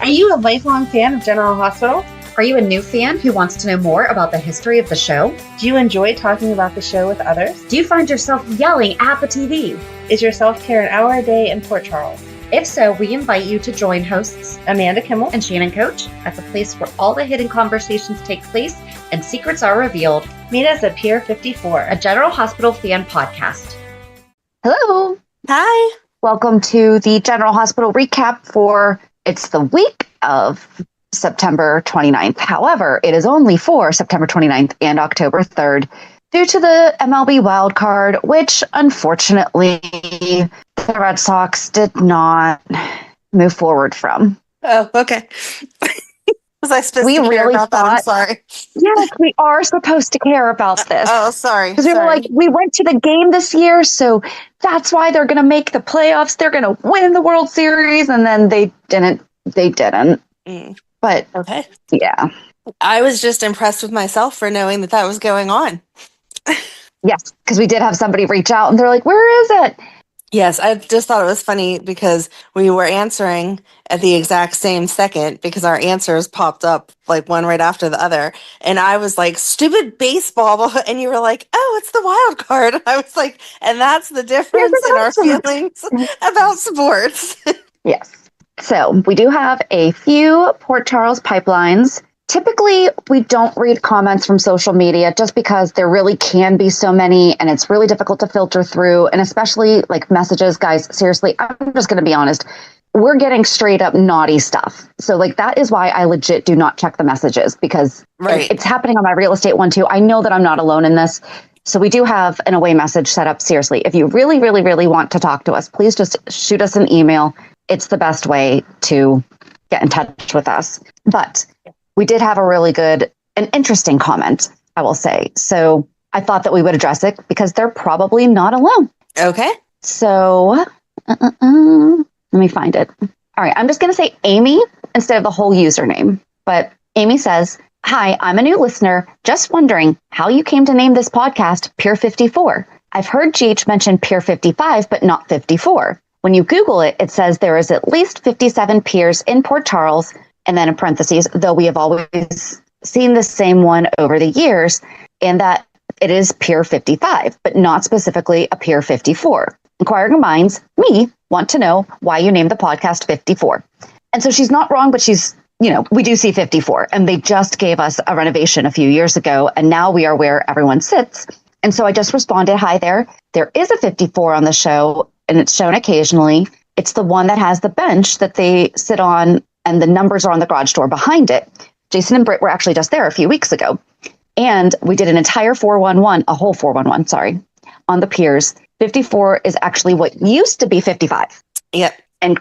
Are you a lifelong fan of General Hospital? Are you a new fan who wants to know more about the history of the show? Do you enjoy talking about the show with others? Do you find yourself yelling at the TV? Is your self-care an hour a day in Port Charles? If so, we invite you to join hosts Amanda Kimmel and Shannon Coach at the place where all the hidden conversations take place and secrets are revealed. Meet us at Pier 54, a General Hospital fan podcast. Hello. Hi. Welcome to the General Hospital recap for it's the week of September 29th. However, it is only for September 29th and October 3rd due to the MLB wildcard, which unfortunately the Red Sox did not move forward from. Oh, okay. Was I supposed we to care really about thought, that? I'm sorry. Yes, we are supposed to care about this. Oh, sorry. Because we were like, we went to the game this year, so that's why they're going to make the playoffs. They're going to win the World Series, and then they didn't. They didn't. But okay. Yeah. I was just impressed with myself for knowing that that was going on. Yes, because we did have somebody reach out, and they're like, where is it? Yes, I just thought it was funny because we were answering at the exact same second because our answers popped up like one right after the other. And I was like, stupid baseball. And you were like, oh, it's the wild card. I was like, and that's the difference in our feelings about sports. Yes. So we do have a few Port Charles pipelines. Typically, we don't read comments from social media just because there really can be so many and it's really difficult to filter through. And especially like messages, guys, seriously, I'm just going to be honest. We're getting straight up naughty stuff. So like that is why I legit do not check the messages because it's happening on my real estate one too. I know that I'm not alone in this. So we do have an away message set up. Seriously, if you really, really, really want to talk to us, please just shoot us an email. It's the best way to get in touch with us. But we did have a really good and interesting comment, I will say. So I thought that we would address it because they're probably not alone. Okay. So let me find it. All right. I'm just going to say Amy instead of the whole username. But Amy says, hi, I'm a new listener. Just wondering how you came to name this podcast Pier 54. I've heard GH mention Pier 55, but not 54. When you Google it, it says there is at least 57 piers in Port Charles. And then in parentheses, though we have always seen the same one over the years, and that it is Pier 55, but not specifically a Pier 54. Inquiring minds, me, want to know why you named the podcast 54. And so she's not wrong, but she's, we do see 54. And they just gave us a renovation a few years ago, and now we are where everyone sits. And so I just responded, hi there. There is a 54 on the show, and it's shown occasionally. It's the one that has the bench that they sit on, and the numbers are on the garage door behind it. Jason and Britt were actually just there a few weeks ago. And we did an entire 411, a whole 411, sorry, on the piers. 54 is actually what used to be 55. Yep. And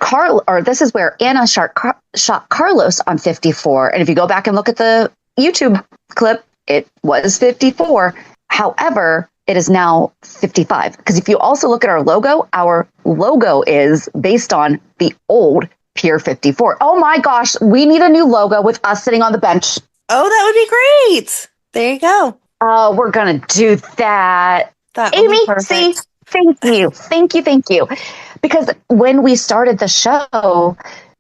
this is where Anna shot Carlos on 54. And if you go back and look at the YouTube clip, it was 54. However, it is now 55. Because if you also look at our logo is based on the old Pier 54. Oh my gosh, we need a new logo with us sitting on the bench. Oh, that would be great. There you go. Oh, we're going to do that. Amy, see, thank you. Because when we started the show,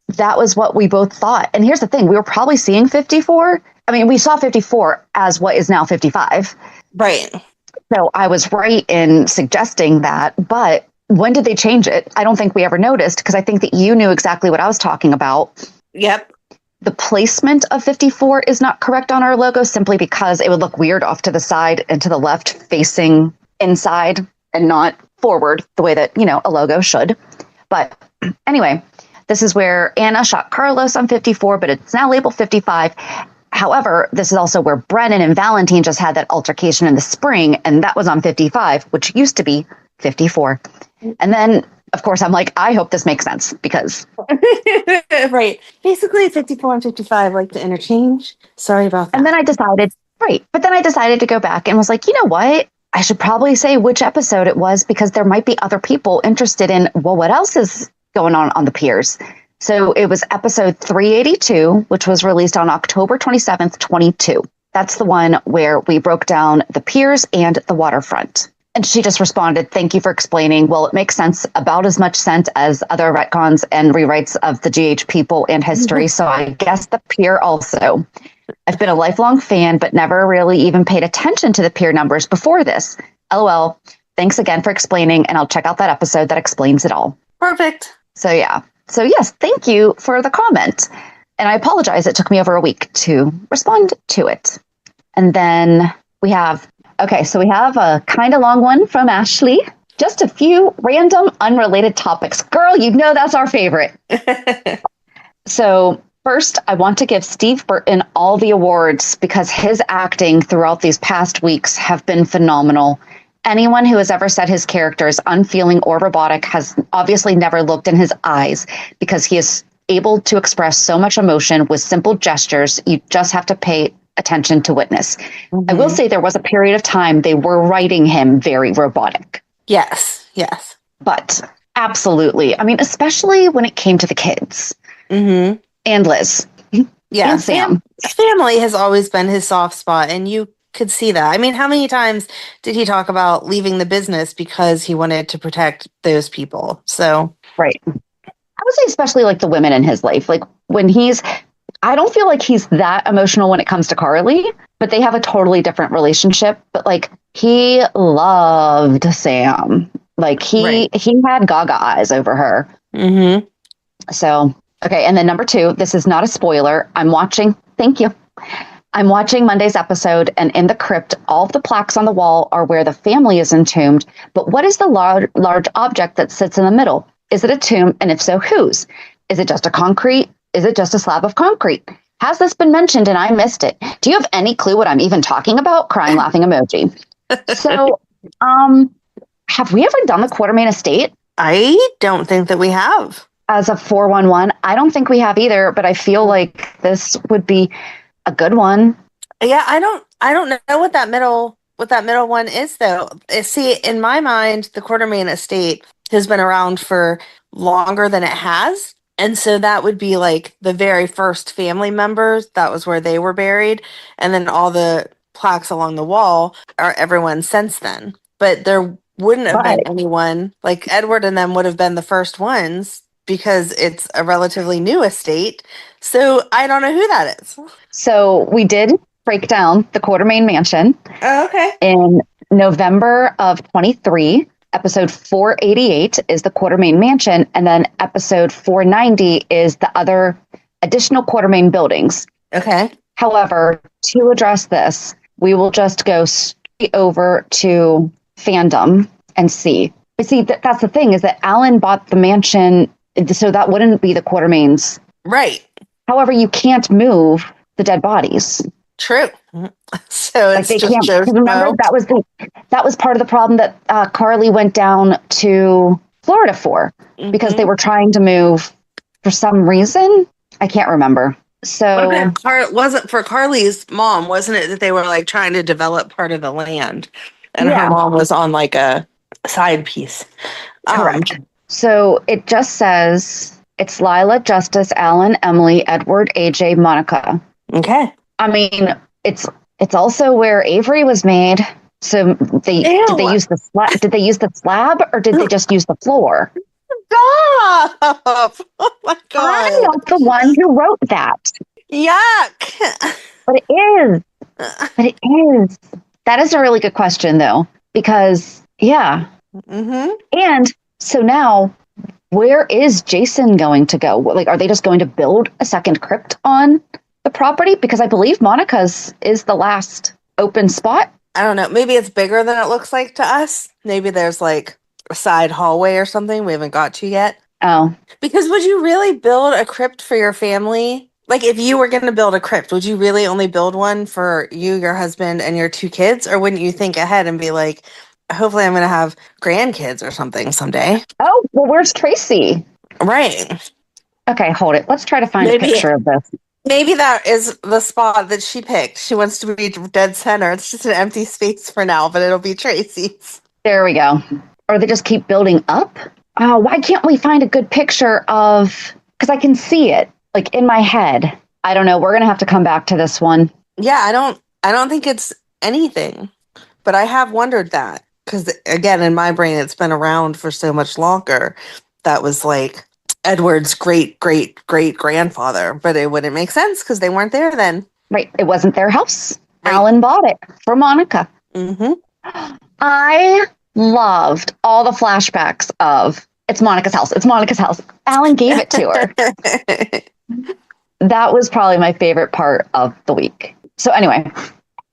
that was what we both thought. And here's the thing, we were probably seeing 54. I mean, we saw 54 as what is now 55. Right. So I was right in suggesting that, but when did they change it? I don't think we ever noticed because I think that you knew exactly what I was talking about. Yep. The placement of 54 is not correct on our logo simply because it would look weird off to the side and to the left facing inside and not forward the way that, a logo should. But anyway, this is where Anna shot Carlos on 54, but it's now labeled 55. However, this is also where Brennan and Valentine just had that altercation in the spring, and that was on 55, which used to be 54. And then, of course, I'm like, I hope this makes sense because... Right. Basically, 54 and 55 like to interchange. Sorry about that. And then I decided, but then I decided to go back and was like, you know what? I should probably say which episode it was because there might be other people interested in, well, what else is going on the piers? So it was episode 382, which was released on October 27th, 22. That's the one where we broke down the piers and the waterfront. And she just responded, thank you for explaining. Well, it makes sense, about as much sense as other retcons and rewrites of the GH people and history. So I guess the peer also. I've been a lifelong fan, but never really even paid attention to the peer numbers before this. LOL. Thanks again for explaining, and I'll check out that episode that explains it all. Perfect. So yeah. So yes, thank you for the comment. And I apologize, it took me over a week to respond to it. And then we have a kind of long one from Ashley. Just a few random, unrelated topics. Girl, you know that's our favorite. So first, I want to give Steve Burton all the awards because his acting throughout these past weeks have been phenomenal. Anyone who has ever said his character is unfeeling or robotic has obviously never looked in his eyes because he is able to express so much emotion with simple gestures. You just have to pay attention to witness. Mm-hmm. I will say there was a period of time they were writing him very robotic. Yes. But absolutely. I mean, especially when it came to the kids. Mm-hmm. And Liz. Yeah. And Sam. Family has always been his soft spot, and you could see that. I mean, how many times did he talk about leaving the business because he wanted to protect those people? So, right. I would say especially like the women in his life. Like when I don't feel like he's that emotional when it comes to Carly, but they have a totally different relationship. But like he loved Sam. Like he had gaga eyes over her. Mm-hmm. So, okay. And then number 2, this is not a spoiler. Thank you. I'm watching Monday's episode, and in the crypt, all of the plaques on the wall are where the family is entombed. But what is the large object that sits in the middle? Is it a tomb? And if so, whose? Is it just a slab of concrete? Has this been mentioned and I missed it? Do you have any clue what I'm even talking about? Crying, laughing emoji. So, have we ever done the Quartermaine estate? I don't think that we have. As a 411, I don't think we have either, but I feel like this would be a good one. Yeah, I don't know what that middle one is though. See, in my mind, the Quartermaine estate has been around for longer than it has. And so that would be like the very first family members. That was where they were buried. And then all the plaques along the wall are everyone since then. But there wouldn't have been anyone, like Edward and them would have been the first ones because it's a relatively new estate. So I don't know who that is. So we did break down the Quartermaine mansion. Oh, okay. In November of 23, episode 488 is the Quartermaine mansion. And then episode 490 is the other additional Quartermaine buildings. Okay. However, to address this, we will just go straight over to fandom and see. But see, that's the thing is that Alan bought the mansion, so that wouldn't be the Quartermaines. Right. However, you can't move the dead bodies. True. So it's they just can't. Remember, that was part of the problem that Carly went down to Florida for, because they were trying to move for some reason. I can't remember. So wasn't for Carly's mom, wasn't it that they were like trying to develop part of the land, and her mom was on like a side piece. Correct. So it just says it's Lila, Justice, Alan, Emily, Edward, AJ, Monica. Okay. I mean, it's also where Avery was made. So did they use the slab or did they just use the floor? Stop! Oh my god! I'm not the one who wrote that. Yuck! But it is. That is a really good question, though, because And so now, where is Jason going to go? Like, are they just going to build a second crypt on the property? Because I believe Monica's is the last open spot. I don't know. Maybe it's bigger than it looks like to us. Maybe there's like a side hallway or something we haven't got to yet. Oh. Because would you really build a crypt for your family? Like, if you were going to build a crypt, would you really only build one for you, your husband, and your 2 kids? Or wouldn't you think ahead and be like, hopefully I'm going to have grandkids or something someday? Oh, well, where's Tracy? Right. Okay, hold it. Let's try to find a picture of this. Maybe that is the spot that she picked. She wants to be dead center. It's just an empty space for now, but it'll be Tracy's. There we go. Or they just keep building up? Oh, why can't we find a good picture of... Because I can see it, like, in my head. I don't know. We're going to have to come back to this one. Yeah, I don't think it's anything. But I have wondered that. because again, in my brain, it's been around for so much longer. That was like Edward's great great great grandfather, but it wouldn't make sense because they weren't there then. Right. It wasn't their house. Right. Alan bought it for Monica. Mm-hmm. I loved all the flashbacks of it's Monica's house. It's Monica's house. Alan gave it to her. That was probably my favorite part of the week. So anyway,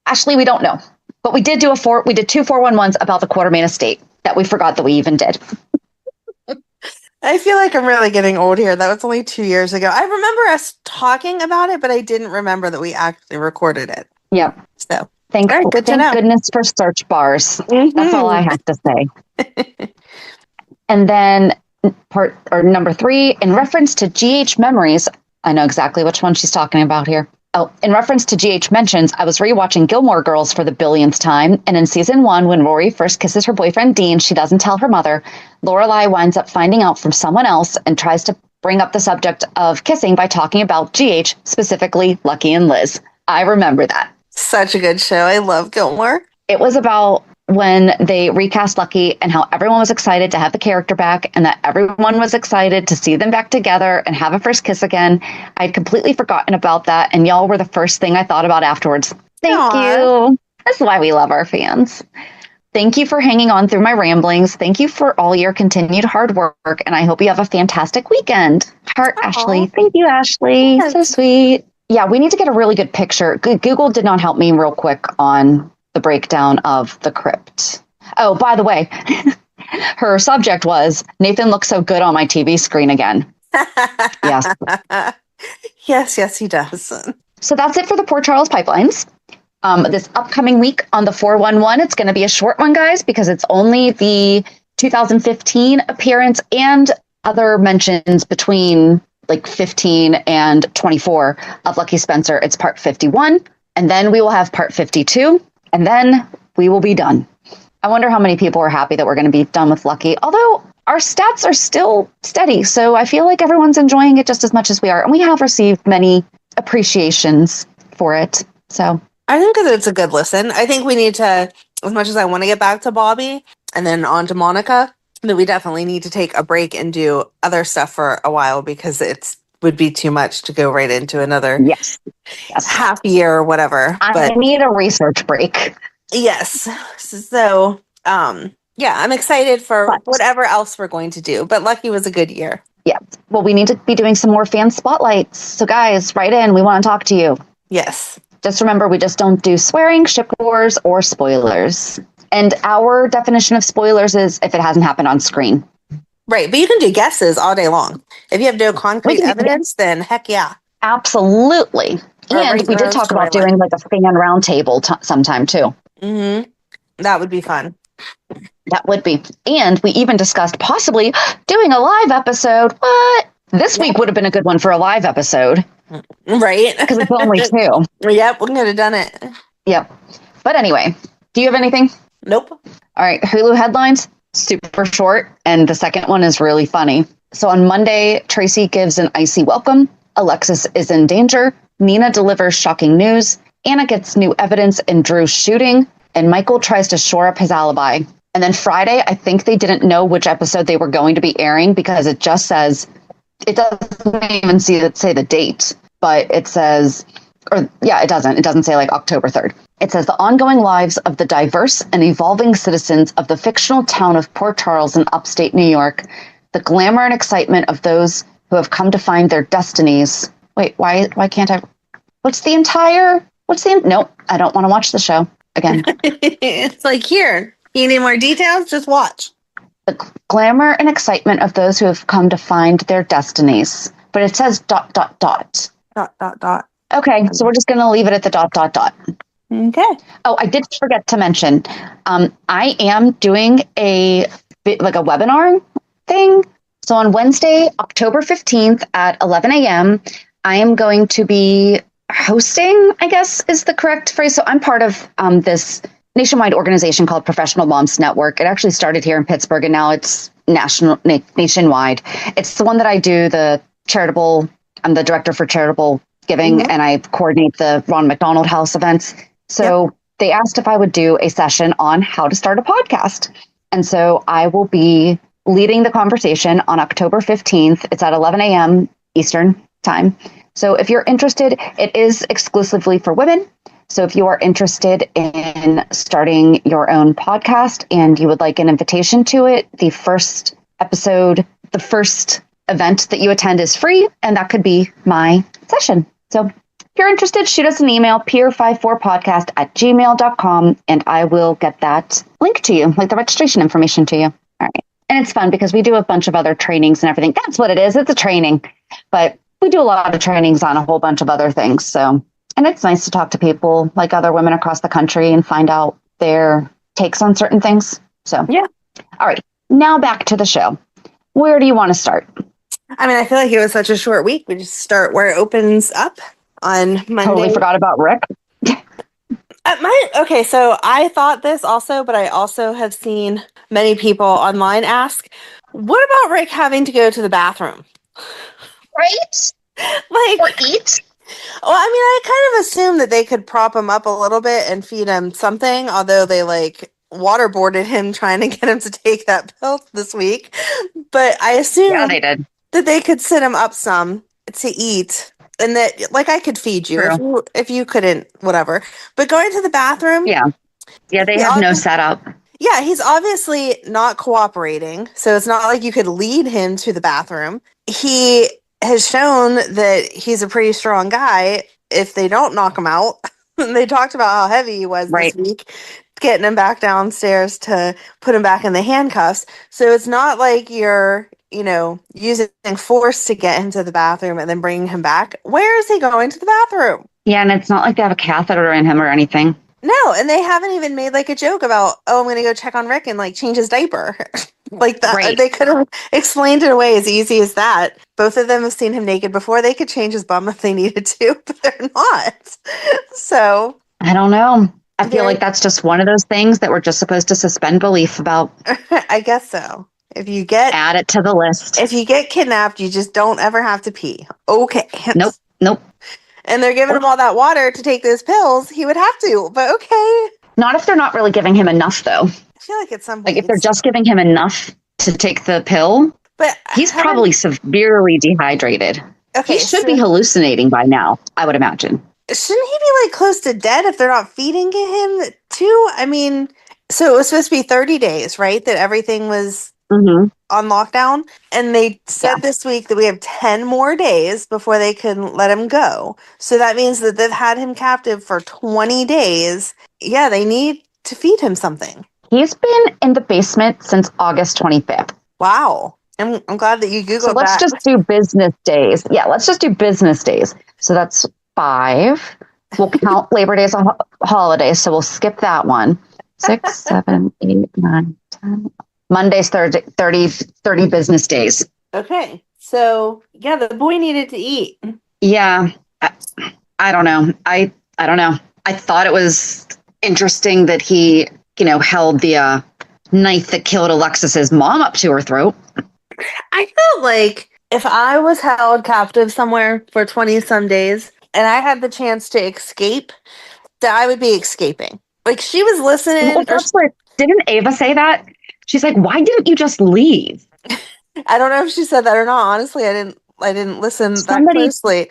Ashley, we don't know, but we did do we did 2 411s about the Quartermaine estate that we forgot that we even did. I feel like I'm really getting old here. That was only 2 years ago. I remember us talking about it, but I didn't remember that we actually recorded it. Yep. So Thank good to know. goodness for search bars. Mm-hmm. That's all I have to say. And then number 3, in reference to GH memories, I know exactly which one she's talking about here. Oh, in reference to GH mentions, I was rewatching Gilmore Girls for the billionth time, and in season 1, when Rory first kisses her boyfriend Dean, she doesn't tell her mother. Lorelai winds up finding out from someone else and tries to bring up the subject of kissing by talking about GH, specifically Lucky and Liz. I remember that. Such a good show. I love Gilmore. It was about when they recast Lucky and how everyone was excited to have the character back and that everyone was excited to see them back together and have a first kiss again. I'd completely forgotten about that, and y'all were the first thing I thought about afterwards. Thank you. That's why we love our fans. Thank you for hanging on through my ramblings. Thank you for all your continued hard work, and I hope you have a fantastic weekend. Heart, Ashley. Thank you, Ashley. Yes. So sweet. Yeah, we need to get a really good picture. Google did not help me real quick on the breakdown of the crypt. Oh, by the way, her subject was, Nathan looks so good on my TV screen again. Yes. Yes, he does. So that's it for the Port Charles pipelines. This upcoming week on the 411, it's going to be a short one, guys, because it's only the 2015 appearance and other mentions between like 15 and 24 of Lucky Spencer. It's part 51, and then we will have part 52. And then we will be done. I wonder how many people are happy that we're going to be done with Lucky. Although our stats are still steady. So I feel like everyone's enjoying it just as much as we are. And we have received many appreciations for it. So I think that it's a good listen. I think we need to, as much as I want to get back to Bobby and then on to Monica, that we definitely need to take a break and do other stuff for a while because it would be too much to go right into another yes. half year or whatever. I need a research break. Yes. So, yeah, I'm excited for whatever else we're going to do. But Lucky was a good year. Yeah. Well, we need to be doing some more fan spotlights. So, guys, write in. We want to talk to you. Yes. Just remember, we just don't do swearing, ship wars, or spoilers. And our definition of spoilers is if it hasn't happened on screen. Right. But you can do guesses all day long. If you have no concrete evidence, then heck yeah. Absolutely. And we did talk about doing like a fan roundtable sometime too. Mm-hmm. That would be fun. That would be. And we even discussed possibly doing a live episode. What? This week would have been a good one for a live episode. Right. Because it's only 2. Yep. We could have done it. Yep. But anyway, do you have anything? Nope. All right. Hulu headlines, super short. And the second one is really funny. So on Monday, Tracy gives an icy welcome. Alexis is in danger. Nina delivers shocking news. Anna gets new evidence in Drew's shooting. And Michael tries to shore up his alibi. And then Friday, I think they didn't know which episode they were going to be airing because it just says, it doesn't even say the date, but it says, it doesn't. It doesn't say like October 3rd. It says the ongoing lives of the diverse and evolving citizens of the fictional town of Port Charles in upstate New York, the glamour and excitement of those who have come to find their destinies. Wait, why can't I? Nope, I don't want to watch the show again. It's like, here, you need more details? Just watch. The glamour and excitement of those who have come to find their destinies. But it says ... Okay, so we're just going to leave it at the ... Okay. Oh, I did forget to mention, I am doing a webinar thing. So on Wednesday, October 15th at 11 a.m., I am going to be hosting, I guess is the correct phrase. So I'm part of this nationwide organization called Professional Moms Network. It actually started here in Pittsburgh, and now it's nationwide. It's the one that I do I'm the director for charitable giving, and I coordinate the Ron McDonald House events. So they asked if I would do a session on how to start a podcast. And so I will be leading the conversation on October 15th. It's at 11 a.m. Eastern time. So if you're interested, it is exclusively for women. So if you are interested in starting your own podcast and you would like an invitation to it, the first event that you attend is free, and that could be my session. So if you're interested, shoot us an email, peer54podcast@gmail.com, and I will get that link to you, like the registration information to you. All right. And it's fun because we do a bunch of other trainings and everything. That's what it is. It's a training. But we do a lot of trainings on a whole bunch of other things. So, and it's nice to talk to people like other women across the country and find out their takes on certain things. So, yeah. All right. Now back to the show. Where do you want to start? I mean, I feel like it was such a short week. We just start where it opens up on Monday. Totally forgot about Rick. Okay, so I thought this also, but I also have seen many people online ask, what about Rick having to go to the bathroom? Right? Like, Or eat? well, I mean, I kind of assumed that they could prop him up a little bit and feed him something, although they like waterboarded him trying to get him to take that pill this week. But I assumed they did. that they could sit him up some to eat. And that, like, I could feed you if you couldn't, whatever. But going to the bathroom, Yeah, they have no setup. Yeah, he's obviously not cooperating, so it's not like you could lead him to the bathroom. He has shown that he's a pretty strong guy if they don't knock him out. They talked about how heavy he was this week, getting him back downstairs to put him back in the handcuffs. So it's not like you're, using force to get him to the bathroom and then bringing him back. Where is he going to the bathroom? Yeah, and it's not like they have a catheter in him or anything. No, and they haven't even made like a joke about, I'm going to go check on Rick and like change his diaper. Like that. Right. They could have explained it away as easy as that. Both of them have seen him naked before. They could change his bum if they needed to, but they're not. So I don't know. I feel like that's just one of those things that we're just supposed to suspend belief about. I guess so. Add it to the list. If you get kidnapped, you just don't ever have to pee. Okay. Nope. And they're giving him all that water to take those pills. He would have to, but okay. Not if they're not really giving him enough, though. I feel like at some point, like if they're just giving him enough to take the pill, but he's probably severely dehydrated. Okay, he should be hallucinating by now, I would imagine. Shouldn't he be like close to dead if they're not feeding him too? I mean, so it was supposed to be 30 days, right? That everything was on lockdown. And they said this week that we have 10 more days before they can let him go. So that means that they've had him captive for 20 days. Yeah, they need to feed him something. He's been in the basement since August 25th. Wow. I'm glad that you Googled that. So let's just do business days. Yeah, let's just do business days. So that's 5. We'll count Labor Day as a holiday, so we'll skip that one. 6, 7, 8, 9, 10. Monday's 30 business days. Okay. So, yeah, the boy needed to eat. Yeah. I don't know. I don't know. I thought it was interesting that he, held the knife that killed Alexis's mom up to her throat. I felt like if I was held captive somewhere for 20 some days and I had the chance to escape, that I would be escaping. Like, she was listening. Well, didn't Ava say that? She's like, why didn't you just leave? I don't know if she said that or not. Honestly, I didn't listen that closely.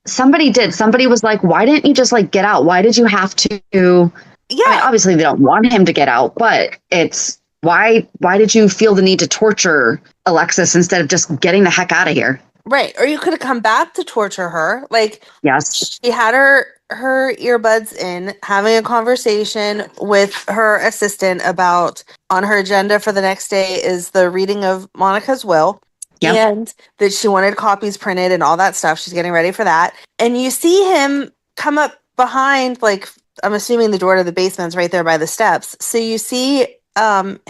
Somebody did. Somebody was like, why didn't you just get out? Why did you have to? Yeah. I mean, obviously they don't want him to get out, but it's why did you feel the need to torture Alexis instead of just getting the heck out of here? Right. Or you could have come back to torture her. Like, yes, she had her earbuds in, having a conversation with her assistant about, on her agenda for the next day is the reading of Monica's will. Yep. And that she wanted copies printed and all that stuff. She's getting ready for that. And you see him come up behind, like, I'm assuming the door to the basement's right there by the steps. So you see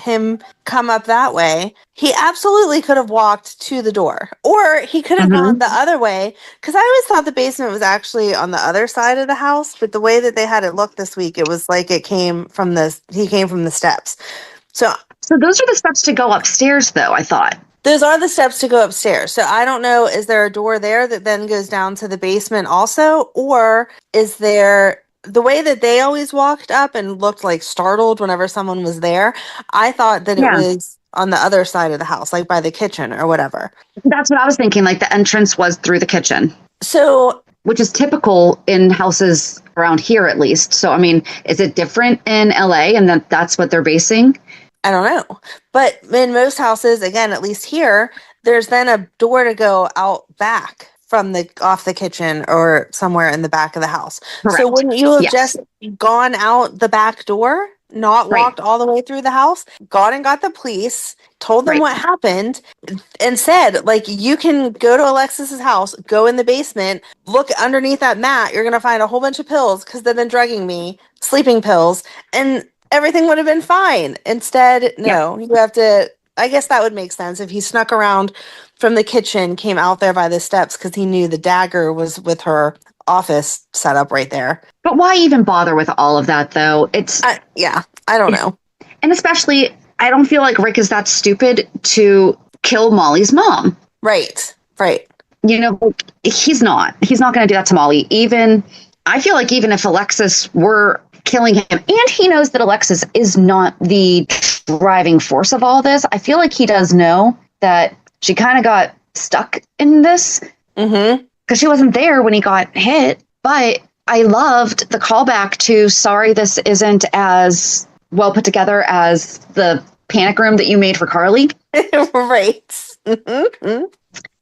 him come up that way. He absolutely could have walked to the door, or he could have gone the other way, because I always thought the basement was actually on the other side of the house, but the way that they had it look this week, it was like he came from the steps. So those are the steps to go upstairs, though, I thought. Those are the steps to go upstairs. So I don't know, is there a door there that then goes down to the basement also? Or is there the way that they always walked up and looked like startled whenever someone was there, I thought that it was on the other side of the house, like by the kitchen or whatever. That's what I was thinking. Like the entrance was through the kitchen. So, which is typical in houses around here, at least. So, I mean, is it different in LA and that's what they're basing? I don't know. But in most houses, again, at least here, there's then a door to go out back from off the kitchen or somewhere in the back of the house. Correct. So wouldn't you have just gone out the back door, not walked all the way through the house, gone and got the police, told them what happened, and said, like, you can go to Alexis's house, go in the basement, look underneath that mat, you're going to find a whole bunch of pills because they've been drugging me, sleeping pills, and everything would have been fine. Instead, no, you have to, I guess that would make sense if he snuck around from the kitchen, came out there by the steps because he knew the dagger was with her office set up right there. But why even bother with all of that, though? I don't know. And especially, I don't feel like Rick is that stupid to kill Molly's mom. Right. You know, he's not. He's not going to do that to Molly. I feel like even if Alexis were killing him, and he knows that Alexis is not the driving force of all this, I feel like he does know that she kind of got stuck in this because she wasn't there when he got hit. But I loved the callback to, sorry, this isn't as well put together as the panic room that you made for Carly. Right.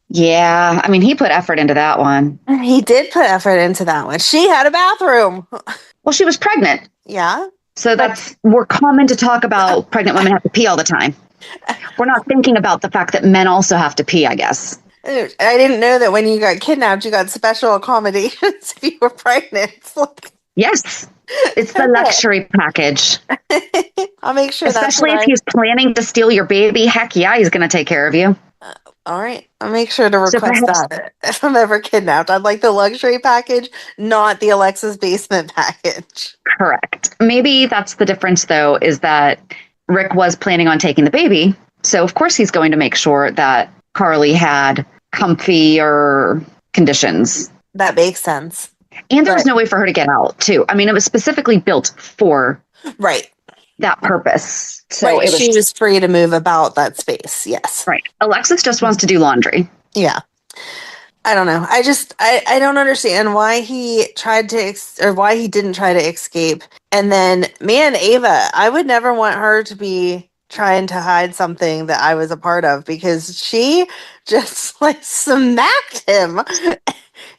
Yeah, I mean, he put effort into that one. He did put effort into that one. She had a bathroom. Well, she was pregnant. Yeah. So that's more common to talk about pregnant women have to pee all the time. We're not thinking about the fact that men also have to pee, I guess. I didn't know that when you got kidnapped, you got special accommodations if you were pregnant. Yes. It's the luxury package. I'll make sure especially if he's planning to steal your baby. Heck yeah, he's going to take care of you. All right. I'll make sure to request that if I'm ever kidnapped. I'd like the luxury package, not the Alexis basement package. Correct. Maybe that's the difference, though, is that Rick was planning on taking the baby. So, of course, he's going to make sure that Carly had comfier conditions. That makes sense. And there was no way for her to get out, too. I mean, it was specifically built for that purpose. So she was free to move about that space. Yes. Right. Alexis just wants to do laundry. Yeah. I don't know. I don't understand why he tried to, or why he didn't try to escape. And then, man, Ava, I would never want her to be trying to hide something that I was a part of, because she just like smacked him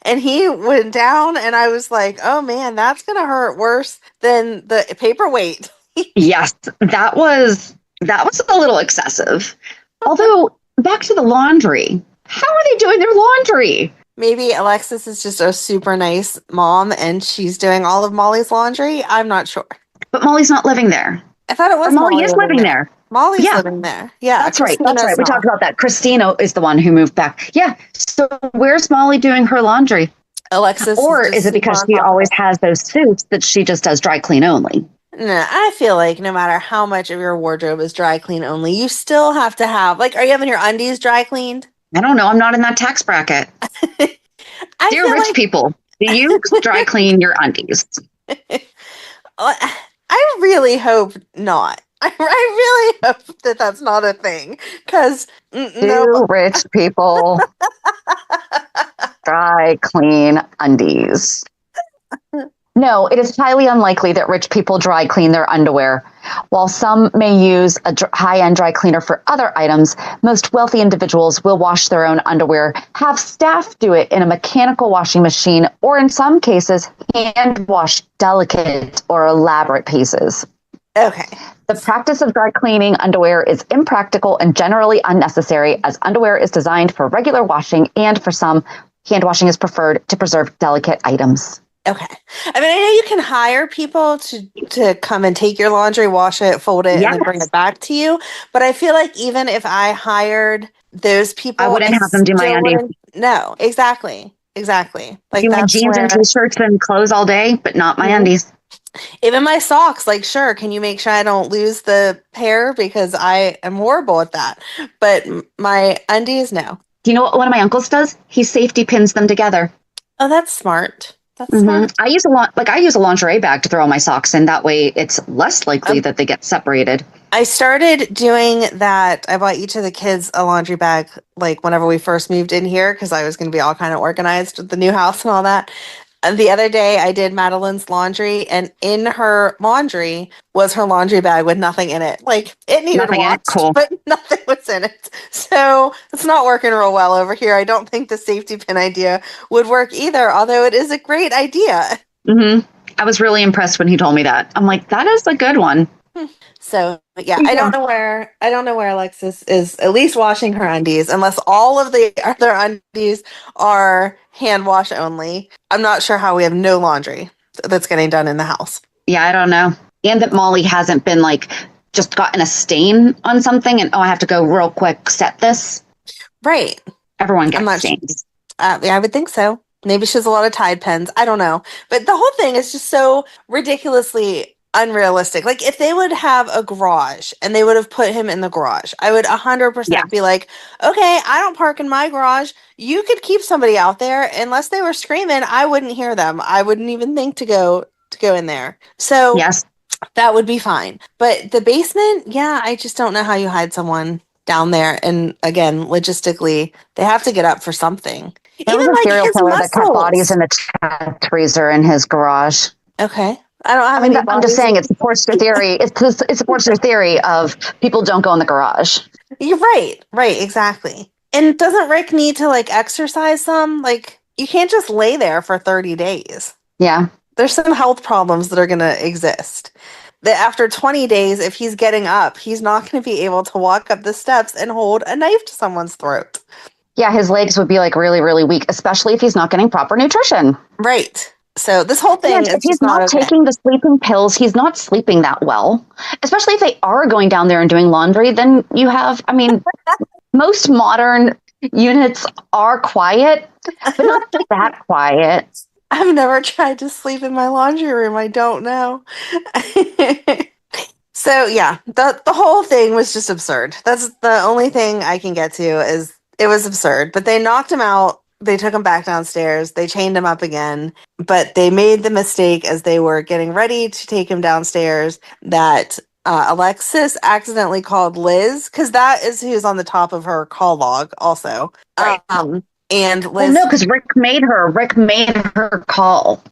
and he went down, and I was like, oh man, that's going to hurt worse than the paperweight. Yes, that was a little excessive. Although, back to the laundry. How are they doing their laundry? Maybe Alexis is just a super nice mom and she's doing all of Molly's laundry. I'm not sure. But Molly's not living there. I thought it was Molly is living there. Molly's living there. Yeah, that's right. That's right. We talked about that. Kristina is the one who moved back. Yeah. So where's Molly doing her laundry? Alexis. Or is it because she always has those suits that she just does dry clean only? No, I feel like no matter how much of your wardrobe is dry clean only, you still have to have, like, are you having your undies dry cleaned? I don't know. I'm not in that tax bracket. Dear rich people, do you dry clean your undies? I really hope not. I really hope that that's not a thing. Because do rich people dry clean undies? No, it is highly unlikely that rich people dry clean their underwear. While some may use a high-end dry cleaner for other items, most wealthy individuals will wash their own underwear, have staff do it in a mechanical washing machine, or in some cases, hand wash delicate or elaborate pieces. Okay. The practice of dry cleaning underwear is impractical and generally unnecessary, as underwear is designed for regular washing, and for some, hand washing is preferred to preserve delicate items. Okay. I mean, I know you can hire people to come and take your laundry, wash it, fold it, and then bring it back to you. But I feel like even if I hired those people, I wouldn't have them do my undies. No, exactly. Like, you want jeans and t-shirts and clothes all day, but not my undies. Even my socks, like, sure, can you make sure I don't lose the pair? Because I am horrible at that. But my undies, no. Do you know what one of my uncles does? He safety pins them together. Oh, that's smart. That's smart. I use a lingerie bag to throw all my socks in. That way, it's less likely that they get separated. I started doing that. I bought each of the kids a laundry bag, like whenever we first moved in here, because I was going to be all kind of organized with the new house and all that. And the other day, I did Madeline's laundry, and in her laundry was her laundry bag with nothing in it. Like, it needed Nothing in it? washed, Cool. but nothing was in it. So it's not working real well over here. I don't think the safety pin idea would work either, although it is a great idea. I was really impressed when he told me that. I'm like, that is a good one. So yeah, I don't know where Alexis is at least washing her undies, unless all of the other undies are hand wash only. I'm not sure how we have no laundry that's getting done in the house. Yeah, I don't know. And that Molly hasn't been like just gotten a stain on something and I have to go real quick set this. Right. Everyone gets stains. Yeah, I would think so. Maybe she has a lot of Tide pens. I don't know. But the whole thing is just so ridiculously unrealistic. Like, if they would have a garage and they would have put him in the garage, I would 100% be like, okay, I don't park in my garage. You could keep somebody out there. Unless they were screaming, I wouldn't hear them. I wouldn't even think to go in there. So yes, that would be fine. But the basement, yeah, I just don't know how you hide someone down there. And again, logistically, they have to get up for something. There was a serial killer that kept bodies in the chest freezer in his garage. Okay. I don't have any bodies. I'm just saying it supports your theory. It supports your theory of people don't go in the garage. You're right. Right, exactly. And doesn't Rick need to like exercise some? Like, you can't just lay there for 30 days. Yeah. There's some health problems that are going to exist. That after 20 days, if he's getting up, he's not going to be able to walk up the steps and hold a knife to someone's throat. Yeah, his legs would be like really, really weak, especially if he's not getting proper nutrition. Right. So this whole thing is if he's not taking the sleeping pills, he's not sleeping that well. Especially if they are going down there and doing laundry, then you have, most modern units are quiet, but not that quiet. I've never tried to sleep in my laundry room. I don't know. So yeah, the whole thing was just absurd. That's the only thing I can get to is it was absurd. But they knocked him out. They took him back downstairs. They chained him up again. But they made the mistake as they were getting ready to take him downstairs that Alexis accidentally called Liz, because that is who's on the top of her call log also. Right. And Liz... Well, no, because Rick made her call.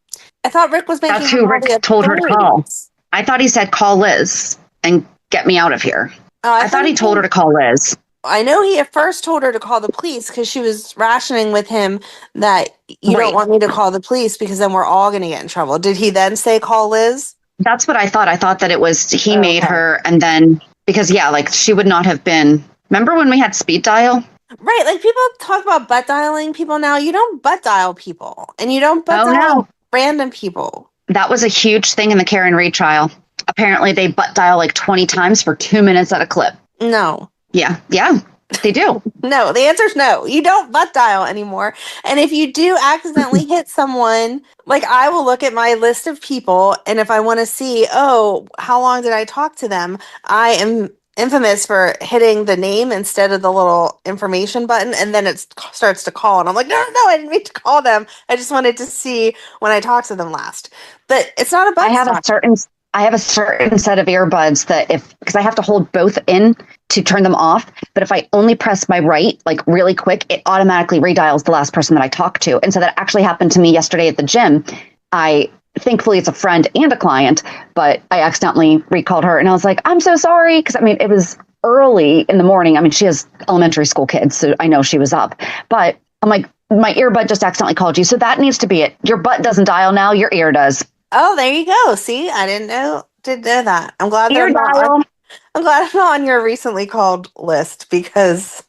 I thought Rick was making... That's who Rick told her to call. I thought he said, call Liz and get me out of here. I thought he told her to call Liz. I know he at first told her to call the police because she was rationing with him that you don't want me to call the police because then we're all going to get in trouble. Did he then say call Liz? That's what I thought. I thought that it was he made her, and then because she would not have been. Remember when we had speed dial? Right, like people talk about butt dialing people now. You don't butt dial people, and you don't butt dial random people. That was a huge thing in the Karen Reed trial. Apparently, they butt dial like 20 times for 2 minutes at a clip. No. Yeah, they do. No, the answer is no. You don't butt dial anymore. And if you do accidentally hit someone, like I will look at my list of people, and if I want to see, how long did I talk to them? I am infamous for hitting the name instead of the little information button, and then it starts to call, and I'm like, no, I didn't mean to call them. I just wanted to see when I talked to them last. But it's not a butt dial. I have a certain set of earbuds that because I have to hold both in to turn them off. But if I only press my right, like really quick, it automatically redials the last person that I talked to. And so that actually happened to me yesterday at the gym. Thankfully it's a friend and a client, but I accidentally recalled her and I was like, I'm so sorry. Cause it was early in the morning. She has elementary school kids, so I know she was up, but I'm like, my earbud just accidentally called you. So that needs to be it. Your butt doesn't dial now, your ear does. Oh, there you go. See, I didn't know that. I'm glad I'm glad I'm not on your recently called list, because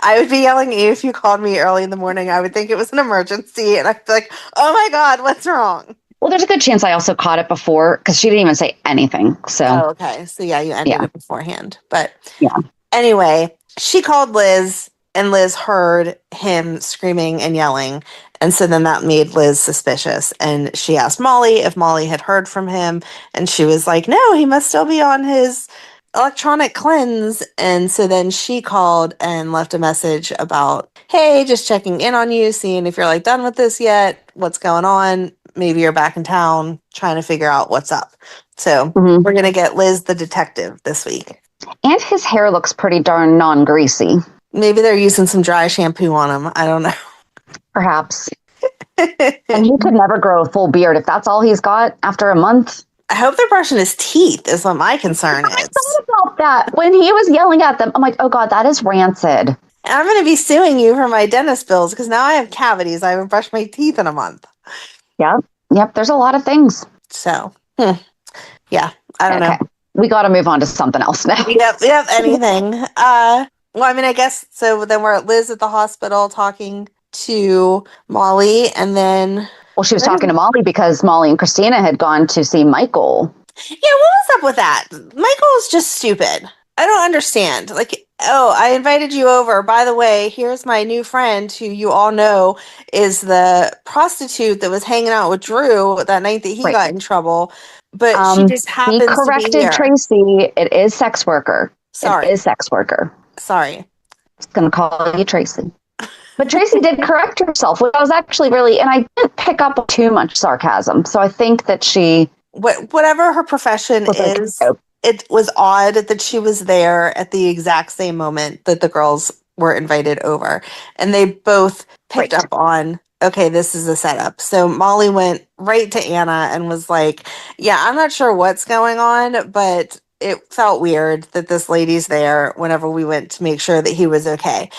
I would be yelling at you if you called me early in the morning. I would think it was an emergency, and I'd be like, oh my God, what's wrong? Well, there's a good chance I also caught it before because she didn't even say anything. So, okay. So yeah, you ended it beforehand. But yeah. Anyway, she called Liz, and Liz heard him screaming and yelling. And so then that made Liz suspicious. And she asked Molly if Molly had heard from him. And she was like, no, he must still be on his electronic cleanse. And so then she called and left a message about, hey, just checking in on you, seeing if you're done with this yet, what's going on, maybe are back in town trying to figure out what's up. So Mhm. we're going to get Liz the detective this week. And his hair looks pretty darn non-greasy. Maybe they're using some dry shampoo on him. I don't know. Perhaps. And he could never grow a full beard if that's all he's got after a month. I hope they're brushing his teeth is what my concern I is. thought about that when he was yelling at them. I'm like, oh God, that is rancid. I'm going to be suing you for my dentist bills because now I have cavities. I haven't brushed my teeth in a month. Yep. There's a lot of things. So, yeah, I don't know. We got to move on to something else now. Yep, anything. Well, I mean, I guess, so then we're at Liz at the hospital talking to Molly, and then... Well, she was talking to Molly because Molly and Kristina had gone to see Michael. Yeah, what was up with that? Michael's just stupid. I don't understand. Like, oh, I invited you over. By the way, here's my new friend who you all know is the prostitute that was hanging out with Drew that night that he got in trouble. But she just happens he to be corrected here. Tracy. It is sex worker. Sorry. It is sex worker. Sorry. Just going to call you Tracy. But Tracy did correct herself, which I was actually really, and I didn't pick up too much sarcasm. So I think that she... Whatever her profession is, it was odd that she was there at the exact same moment that the girls were invited over. And they both picked up on, okay, this is a setup. So Molly went right to Anna and was like, yeah, I'm not sure what's going on, but it felt weird that this lady's there whenever we went to make sure that he was okay.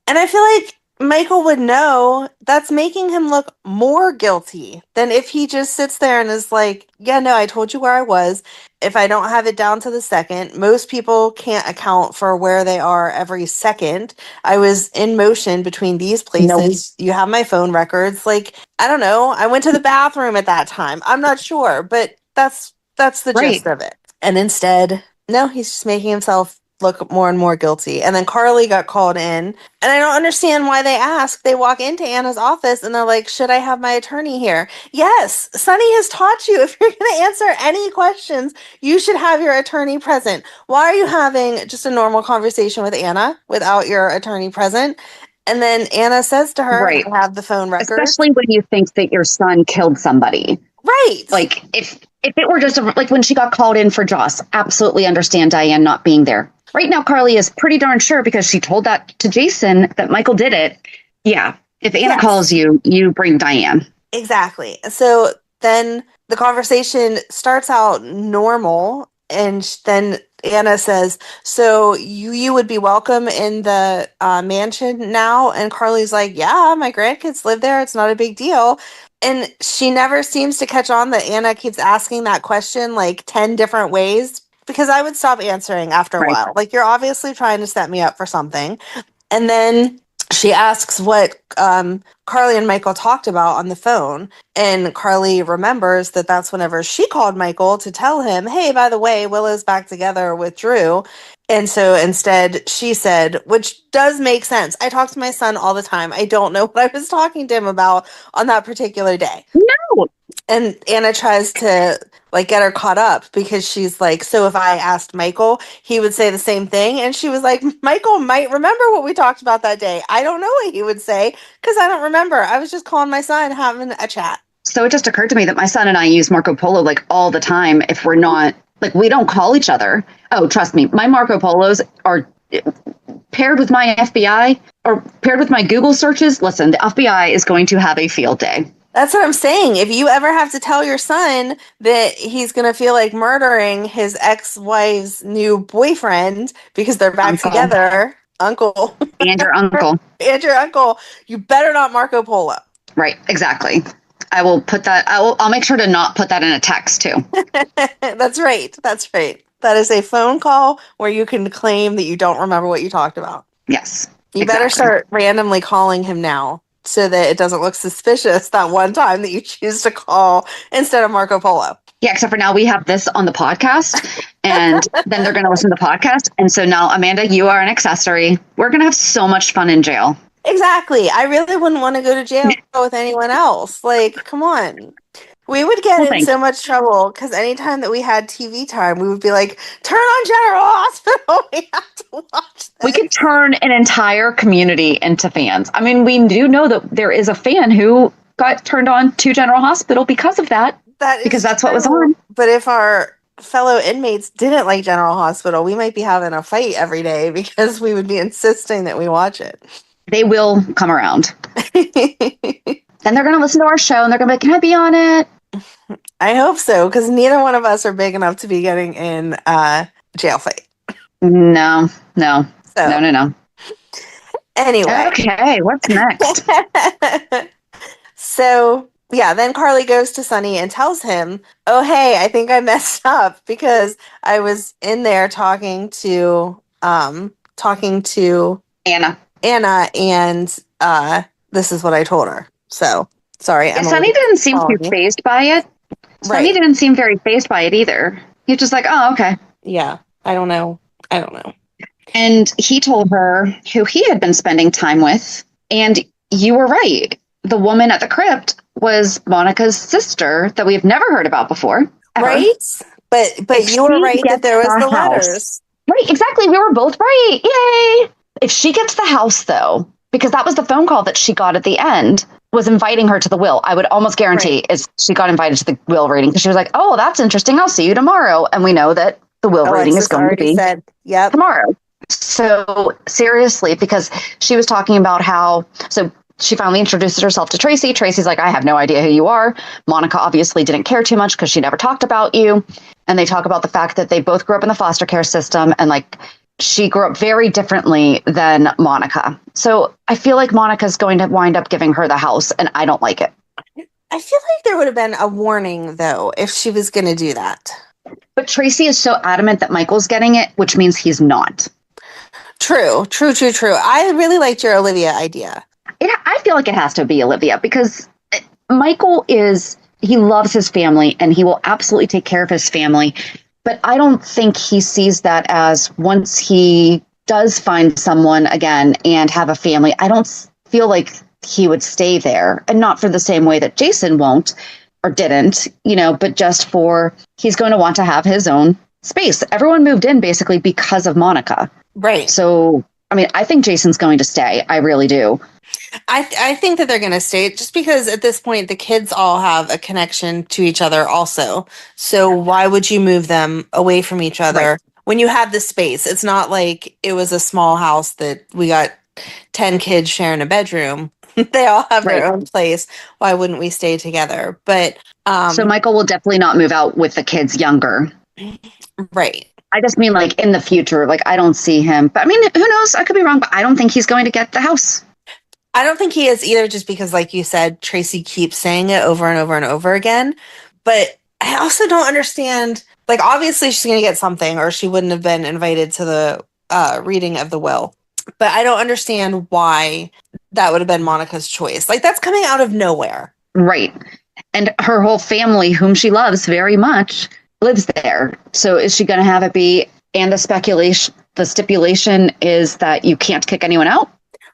And I feel like Michael would know that's making him look more guilty than if he just sits there and is like, yeah, no, I told you where I was. If I don't have it down to the second, most people can't account for where they are every second. I was in motion between these places. No. You have my phone records. Like, I don't know. I went to the bathroom at that time. I'm not sure, but that's the gist of it. And instead, no, he's just making himself look more and more guilty. And then Carly got called in, and I don't understand why they ask. They walk into Anna's office and they're like, should I have my attorney here? Yes, Sonny has taught you if you're going to answer any questions, you should have your attorney present. Why are you having just a normal conversation with Anna without your attorney present? And then Anna says to her, I have the phone record. Especially when you think that your son killed somebody. Right. Like, if it were just, like when she got called in for Joss, absolutely understand Diane not being there. Right now, Carly is pretty darn sure because she told that to Jason that Michael did it. Yeah. If Anna calls you, you bring Diane. Exactly. So then the conversation starts out normal, and then Anna says, so you would be welcome in the mansion now? And Carly's like, yeah, my grandkids live there. It's not a big deal. And she never seems to catch on that Anna keeps asking that question like 10 different ways, because I would stop answering after a while. Like, you're obviously trying to set me up for something. And then she asks what Carly and Michael talked about on the phone. And Carly remembers that that's whenever she called Michael to tell him, hey, by the way, Willow's back together with Drew. And so instead she said, which does make sense. I talk to my son all the time. I don't know what I was talking to him about on that particular day. No. And Anna tries to like get her caught up because she's like, so if I asked Michael, he would say the same thing. And she was like, Michael might remember what we talked about that day. I don't know what he would say because I don't remember. I was just calling my son, having a chat. So it just occurred to me that my son and I use Marco Polo like all the time. If we're not, like, we don't call each other. Oh, trust me, my Marco Polos are paired with my FBI or paired with my Google searches. Listen, the FBI is going to have a field day. That's what I'm saying. If you ever have to tell your son that he's going to feel like murdering his ex-wife's new boyfriend because they're back together, uncle. And your uncle. And your uncle, you better not Marco Polo. Right, exactly. I will put that, I'll make sure to not put that in a text too. That's right. That's right. That is a phone call where you can claim that you don't remember what you talked about. Yes. You better start randomly calling him now, so that it doesn't look suspicious that one time that you choose to call instead of Marco Polo. Yeah, except for now we have this on the podcast, and then they're going to listen to the podcast. And so now, Amanda, you are an accessory. We're going to have so much fun in jail. Exactly. I really wouldn't want to go to jail with anyone else. Like, come on. We would get in so much trouble because anytime that we had TV time, we would be like, turn on General Hospital. We have to watch this. We could turn an entire community into fans. I mean, we do know that there is a fan who got turned on to General Hospital because of that. Because that's what was on. But if our fellow inmates didn't like General Hospital, we might be having a fight every day because we would be insisting that we watch it. They will come around. And they're going to listen to our show and they're going to be like, can I be on it? I hope so, because neither one of us are big enough to be getting in a jail fight. No. No. Anyway. Okay, what's next? So, yeah, then Carly goes to Sonny and tells him, oh, hey, I think I messed up because I was in there talking to Anna, and this is what I told her. So, sorry. Yeah, Sonny didn't seem too fazed by it. Sonny didn't seem very fazed by it either. He was just like, oh, okay. Yeah, I don't know. And he told her who he had been spending time with. And you were right. The woman at the crypt was Monica's sister that we've never heard about before. Ever. Right? But you were right that there was the letters. Right, exactly. We were both right. Yay! If she gets the house, though, because that was the phone call that she got at the end, was inviting her to the will. I would almost guarantee is she got invited to the will reading because she was like, oh, that's interesting. I'll see you tomorrow. And we know that the will reading is going to be tomorrow. So seriously, because she was talking about how, so she finally introduces herself to Tracy. Tracy's like, I have no idea who you are. Monica obviously didn't care too much because she never talked about you. And they talk about the fact that they both grew up in the foster care system and like she grew up very differently than Monica. So I feel like Monica's going to wind up giving her the house and I don't like it. I feel like there would have been a warning though if she was going to do that. But Tracy is so adamant that Michael's getting it, which means he's not. True. I really liked your Olivia idea. I feel like it has to be Olivia because Michael he loves his family and he will absolutely take care of his family. But I don't think he sees that as once he does find someone again and have a family, I don't feel like he would stay there, and not for the same way that Jason won't or didn't, but just for he's going to want to have his own space. Everyone moved in basically because of Monica. Right. So, I mean, I think Jason's going to stay. I really do. I think that they're going to stay just because at this point, the kids all have a connection to each other also. So why would you move them away from each other when you have the space? It's not like it was a small house that we got 10 kids sharing a bedroom. They all have their own place. Why wouldn't we stay together? But so Michael will definitely not move out with the kids younger. Right. I just mean like in the future, like I don't see him. But I mean, who knows? I could be wrong, but I don't think he's going to get the house. I don't think he is either, just because, like you said, Tracy keeps saying it over and over and over again. But I also don't understand, like, obviously she's going to get something or she wouldn't have been invited to the reading of the will. But I don't understand why that would have been Monica's choice. Like, that's coming out of nowhere. Right. And her whole family, whom she loves very much, lives there. So is she going to have it be, and the stipulation is that you can't kick anyone out?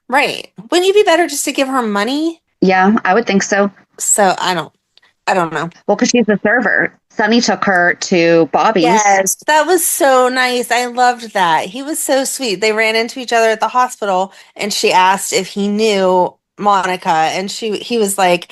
Right. Wouldn't you be better just to give her money? Yeah, I would think so. So I don't know. Well, because she's a server. Sonny took her to Bobby's. Yes, that was so nice. I loved that. He was so sweet. They ran into each other at the hospital and she asked if he knew Monica. And he was like,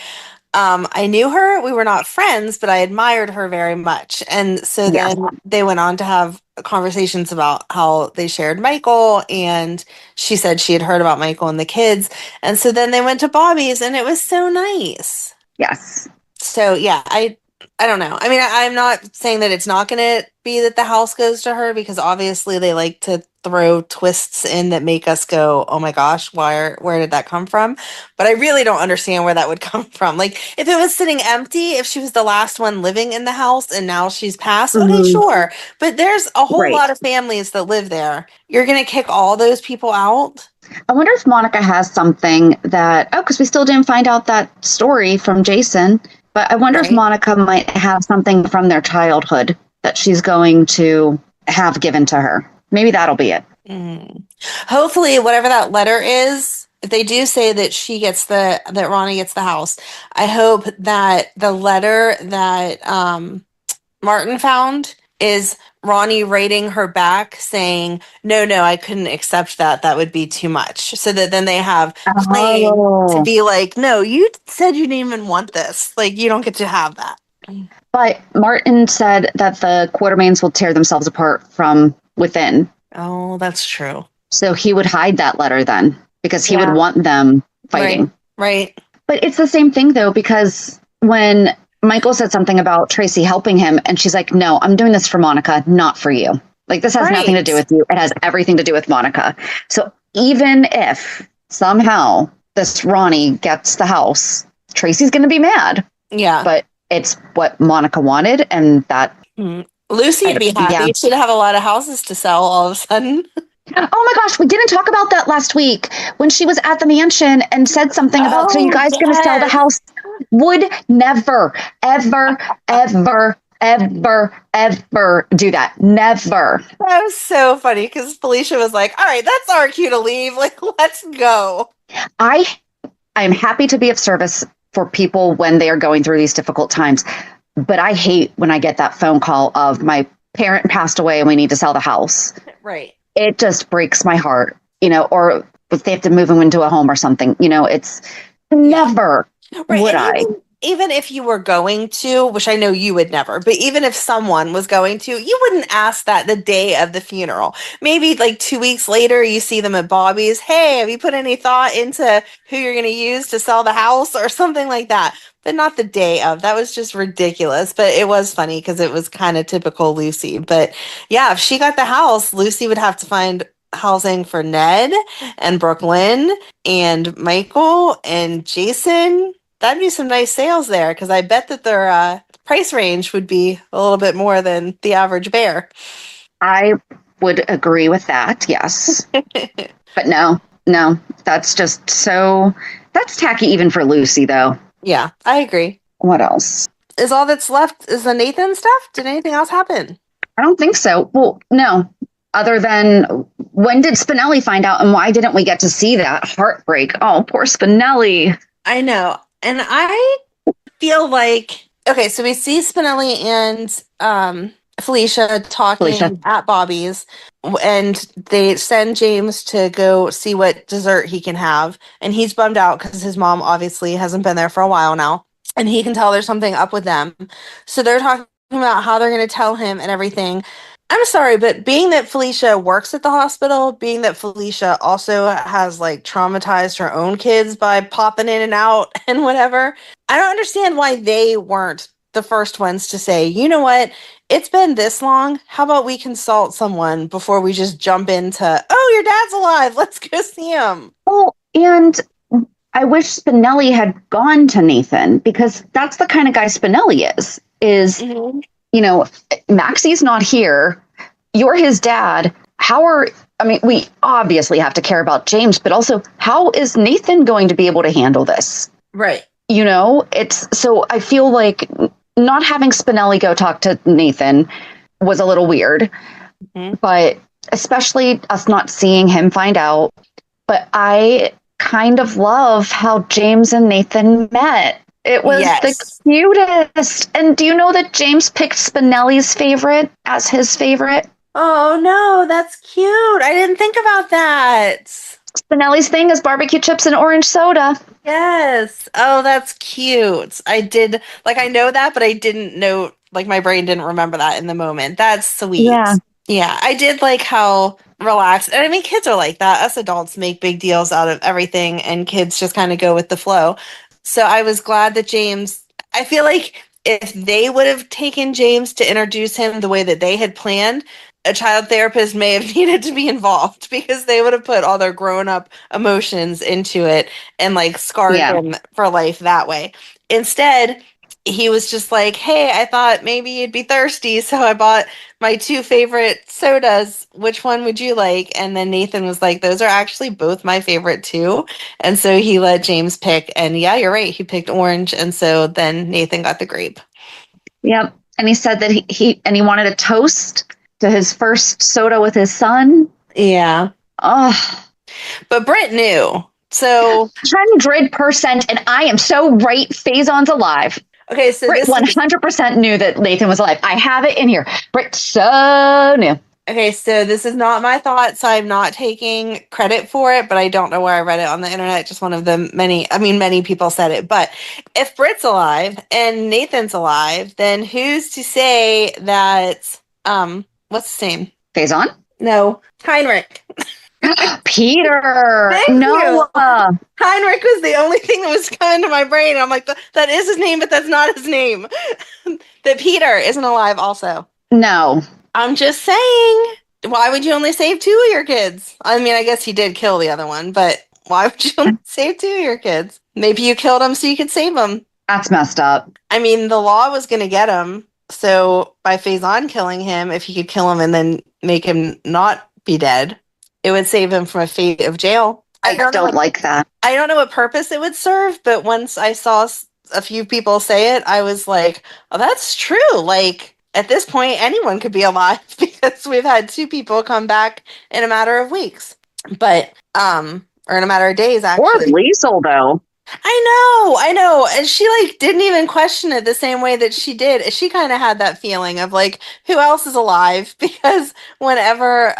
I knew her. We were not friends, but I admired her very much. And so then they went on to have conversations about how they shared Michael, and she said she had heard about Michael and the kids. And so then they went to Bobby's and it was so nice. Yes. So yeah, I don't know. I mean, I'm not saying that it's not going to be that the house goes to her, because obviously they like to throw twists in that make us go, oh my gosh, where did that come from? But I really don't understand where that would come from. Like, if it was sitting empty, if she was the last one living in the house and now she's passed, okay, sure. But there's a whole lot of families that live there. You're going to kick all those people out? I wonder if Monica has something that, because we still didn't find out that story from Jason, but I wonder if Monica might have something from their childhood that she's going to have given to her. Maybe that'll be it. Hopefully, whatever that letter is, if they do say that that Ronnie gets the house, I hope that the letter that Martin found is Ronnie writing her back saying, no, I couldn't accept that. That would be too much. So that then they have claim to be like, no, you said you didn't even want this. Like, you don't get to have that. But Martin said that the Quartermaines will tear themselves apart from within. Oh, that's true. So he would hide that letter then because he would want them fighting. Right. But it's the same thing, though, because when Michael said something about Tracy helping him, and she's like, no, I'm doing this for Monica, not for you. Like, this has nothing to do with you. It has everything to do with Monica. So even if somehow this Ronnie gets the house, Tracy's going to be mad. Yeah. But it's what Monica wanted, and that... Lucy'd be happy. Yeah. She'd have a lot of houses to sell all of a sudden. Oh my gosh, we didn't talk about that last week when she was at the mansion and said something about, so you guys going to sell the house? Would never, ever, ever, ever, ever do that. Never. That was so funny because Felicia was like, all right, that's our cue to leave. Like, let's go. I am happy to be of service for people when they are going through these difficult times, but I hate when I get that phone call of my parent passed away and we need to sell the house. Right. It just breaks my heart, or if they have to move him into a home or something, it's never would I. Even if you were going to, which I know you would never, but even if someone was going to, you wouldn't ask that the day of the funeral. Maybe like 2 weeks later, you see them at Bobby's. Hey, have you put any thought into who you're going to use to sell the house or something like that? But not the day of. That was just ridiculous. But it was funny because it was kind of typical Lucy. But yeah, if she got the house, Lucy would have to find housing for Ned and Brooklyn and Michael and Jason. That'd be some nice sales there because I bet that their price range would be a little bit more than the average bear. I would agree with that, yes. But no, that's just that's tacky even for Lucy, though. Yeah, I agree. What else? Is all that's left is the Nathan stuff? Did anything else happen? I don't think so. Well, no. Other than when did Spinelli find out and why didn't we get to see that heartbreak? Oh, poor Spinelli. I know. And I feel like, okay, so we see Spinelli and Felicia talking at Bobby's, and they send James to go see what dessert he can have. And he's bummed out because his mom obviously hasn't been there for a while now. And he can tell there's something up with them. So they're talking about how they're going to tell him and everything. I'm sorry, but being that Felicia works at the hospital, being that Felicia also has like traumatized her own kids by popping in and out and whatever, I don't understand why they weren't the first ones to say, you know what, it's been this long. How about we consult someone before we just jump into, oh, your dad's alive. Let's go see him. Oh, and I wish Spinelli had gone to Nathan because that's the kind of guy Spinelli is. Maxie's not here. You're his dad. We obviously have to care about James, but also how is Nathan going to be able to handle this? Right. So I feel like not having Spinelli go talk to Nathan was a little weird, but especially us not seeing him find out. But I kind of love how James and Nathan met. It was the cutest. And do you know that James picked Spinelli's favorite as his favorite? Oh, no, that's cute. I didn't think about that. Spinelli's thing is barbecue chips and orange soda. Yes. Oh, that's cute. I did, I know that, but I didn't know, my brain didn't remember that in the moment. That's sweet. Yeah. Yeah, I did like how relaxed, and I mean, kids are like that. Us adults make big deals out of everything, and kids just kind of go with the flow. So I was glad that James, I feel like if they would have taken James to introduce him the way that they had planned, a child therapist may have needed to be involved because they would have put all their grown-up emotions into it and scarred him for life that way. Instead, he was just like, hey, I thought maybe you'd be thirsty, so I bought my 2 favorite sodas. Which one would you like? And then Nathan was like, those are actually both my favorite too. And so he let James pick. And yeah, you're right. He picked orange. And so then Nathan got the grape. Yep. And he said that he wanted a toast to his first soda with his son. Yeah. Oh. But Britt knew. So 100%. And I am so right. Faison's alive. Okay, so Britt this is 100% knew that Nathan was alive. I have it in here. Britt so knew. okay, so this is not my thought, so I'm not taking credit for it, but I don't know where I read it on the internet. Just one of the many people said it. But if Britt's alive and Nathan's alive, then who's to say that what's his name? Faison? No, Heinrich. Peter. Thank Noah. Heinrich was the only thing that was coming to my brain. I'm like, that is his name, but that's not his name. That Peter isn't alive also. No. I'm just saying, why would you only save 2 of your kids? I mean, I guess he did kill the other one, but why would you only save 2 of your kids? Maybe you killed him so you could save them. That's messed up. I mean, the law was going to get him. So by Faison killing him, if he could kill him and then make him not be dead, it would save him from a fate of jail. I don't like that. I don't know what purpose it would serve, but once I saw a few people say it, I was like, oh, that's true. Like, at this point, anyone could be alive because we've had 2 people come back in a matter of weeks. But, or in a matter of days, actually. Or Liesl, though. I know. And she, like, didn't even question it the same way that she did. She kind of had that feeling of, like, who else is alive? Because whenever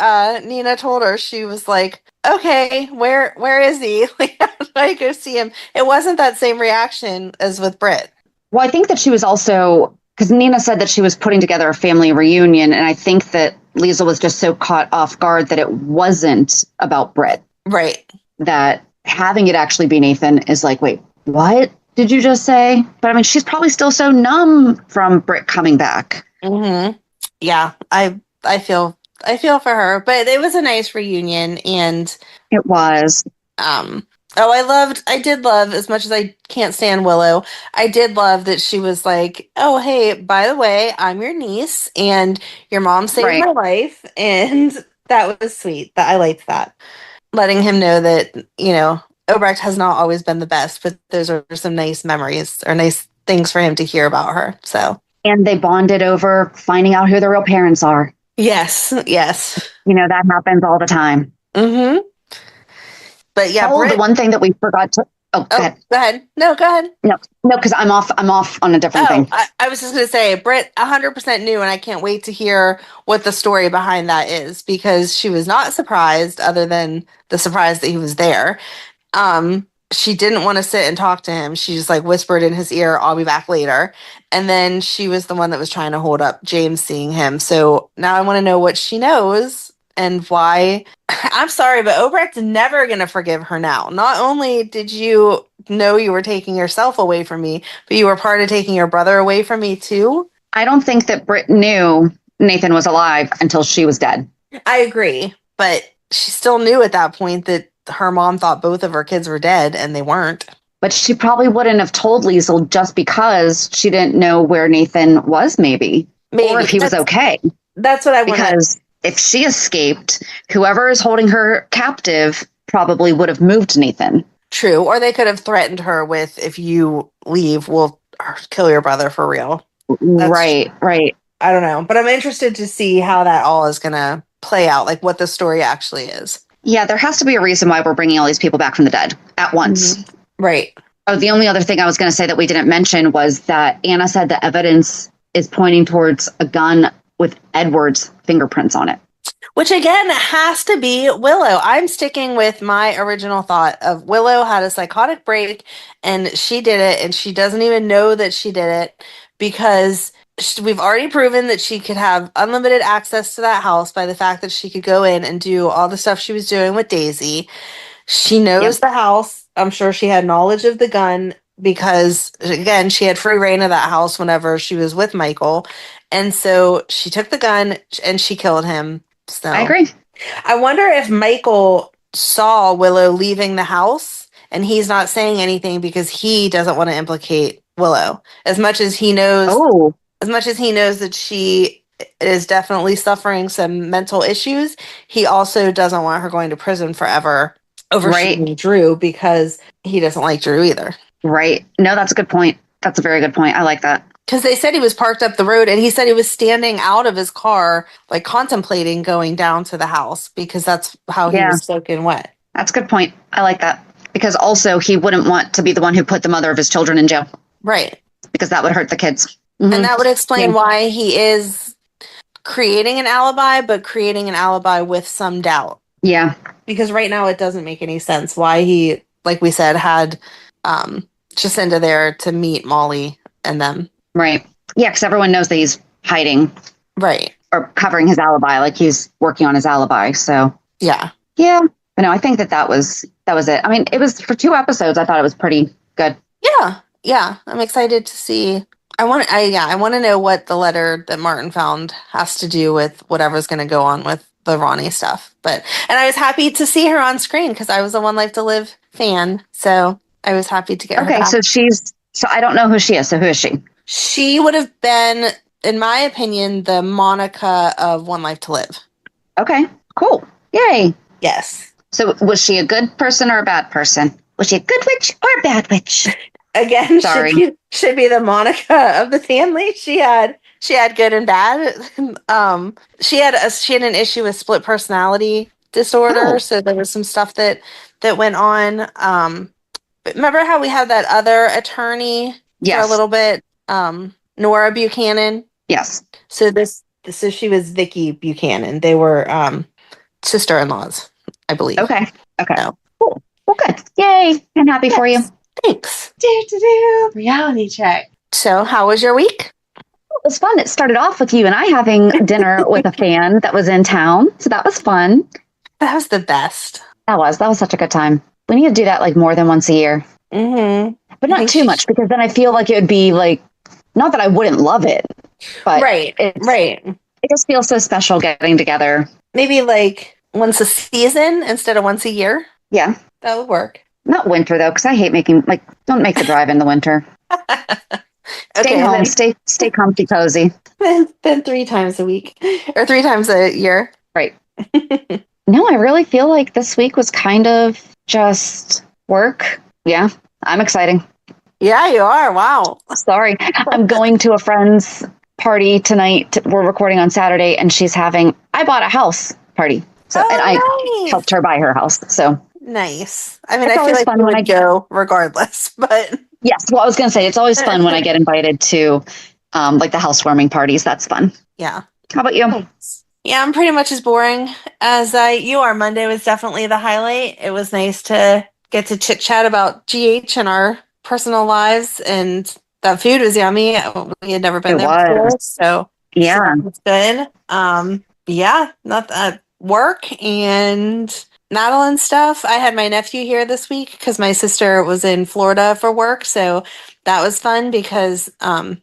Nina told her, she was like, okay, where is he? Like, how do I go see him? It wasn't that same reaction as with Britt. Well, I think that she was also, because Nina said that she was putting together a family reunion, and I think that Liesl was just so caught off guard that it wasn't about Britt. Right. That having it actually be Nathan is like, wait, what did you just say? But I mean, she's probably still so numb from Britt coming back. Mm-hmm. Yeah, I feel for her, but it was a nice reunion, and It was. I did love, as much as I can't stand Willow, I did love that she was like, oh, hey, by the way, I'm your niece, and your mom saved my life, and that was sweet. That I liked that. Letting him know that, Obrecht has not always been the best, but those are some nice memories or nice things for him to hear about her. So, and they bonded over finding out who their real parents are. Yes. That happens all the time. Mm-hmm. But yeah, the one thing that we forgot to. Go ahead. Go ahead. No, go ahead. No, because I'm off on a different thing. I was just going to say, Britt 100% knew, and I can't wait to hear what the story behind that is, because she was not surprised, other than the surprise that he was there. She didn't want to sit and talk to him. She just like whispered in his ear, I'll be back later. And then she was the one that was trying to hold up James seeing him. So now I want to know what she knows and why. I'm sorry, but Obrecht's never going to forgive her now. Not only did you know you were taking yourself away from me, but you were part of taking your brother away from me too. I don't think that Britt knew Nathan was alive until she was dead. I agree, but she still knew at that point that her mom thought both of her kids were dead, and they weren't. But she probably wouldn't have told Liesl just because she didn't know where Nathan was, maybe. Or if he was okay. That's what I want. Because if she escaped, whoever is holding her captive probably would have moved Nathan. True. Or they could have threatened her with, if you leave, we'll kill your brother for real. Right. I don't know. But I'm interested to see how that all is going to play out, like what the story actually is. Yeah, there has to be a reason why we're bringing all these people back from the dead at once. Mm-hmm. Right. Oh, the only other thing I was going to say that we didn't mention was that Anna said the evidence is pointing towards a gun with Edward's fingerprints on it. Which, again, has to be Willow. I'm sticking with my original thought of Willow had a psychotic break, and she did it, and she doesn't even know that she did it, because we've already proven that she could have unlimited access to that house by the fact that she could go in and do all the stuff she was doing with Daisy. She knows the house. I'm sure she had knowledge of the gun because, again, she had free reign of that house whenever she was with Michael. And so she took the gun and she killed him. So I agree. I wonder if Michael saw Willow leaving the house and he's not saying anything because he doesn't want to implicate Willow as much as he knows. Oh. As much as he knows that she is definitely suffering some mental issues, he also doesn't want her going to prison forever over shooting Drew because he doesn't like Drew either. Right. No, that's a good point. That's a very good point. I like that. Because they said he was parked up the road and he said he was standing out of his car, like contemplating going down to the house because that's how he was soaking wet. That's a good point. I like that. Because also he wouldn't want to be the one who put the mother of his children in jail. Right. because that would hurt the kids. And that would explain Yeah. why he is creating an alibi, but creating an alibi with some doubt. Yeah. Because right now it doesn't make any sense why he, like we said, had Jacinda there to meet Molly and them. Right. Yeah, because everyone knows that he's hiding. Right. Or covering his alibi, like he's working on his alibi. So yeah. But no, I think that was it. I mean, it was for 2 episodes. I thought it was pretty good. Yeah. I'm excited to see. I want to know what the letter that Martin found has to do with whatever's going to go on with the Ronnie stuff. And I was happy to see her on screen because I was a One Life to Live fan. So I was happy to get her back. So I don't know who she is. So who is she? She would have been, in my opinion, the Monica of One Life to Live. Okay, cool. Yay. Yes. So was she a good person or a bad person? Was she a good witch or a bad witch? Again, Sorry. should be the Monica of the family. She had good and bad. She had an issue with split personality disorder, so there was some stuff that went on. But remember how we had that other attorney for a little bit, Nora Buchanan? Yes. So she was Vicky Buchanan. They were sister-in-laws, I believe. Okay. So. Cool. Well, good. Yay. I'm happy for you. Thanks. Reality check. So, how was your week? It was fun. It started off with you and I having dinner with a fan that was in town. So that was fun. That was the best. That was such a good time. We need to do that like more than once a year. Mm-hmm. But not too much, because then I feel like it would be like, not that I wouldn't love it, but right. It just feels so special getting together. Maybe like once a season instead of once a year. Yeah. That would work. Not winter though, because I hate don't make the drive in the winter. Stay home, stay comfy, cozy. Then 3 times a week or 3 times a year. Right. No, I really feel like this week was kind of just work. Yeah, I'm exciting. Yeah, you are. Wow. Sorry. I'm going to a friend's party tonight. We're recording on Saturday, and she's having, I bought a house party. So, and I helped her buy her house. So nice. I mean, it's I feel like fun you when would go regardless, but yes. Well, I was going to say, it's always fun when I get invited to like the housewarming parties. That's fun. Yeah. How about you? Thanks. Yeah, I'm pretty much as boring as you are. Monday was definitely the highlight. It was nice to get to chit chat about GH and our personal lives, and that food was yummy. We had never been there before, so yeah, it was good. Yeah, not that work and Madeline stuff. I had my nephew here this week because my sister was in Florida for work, so that was fun because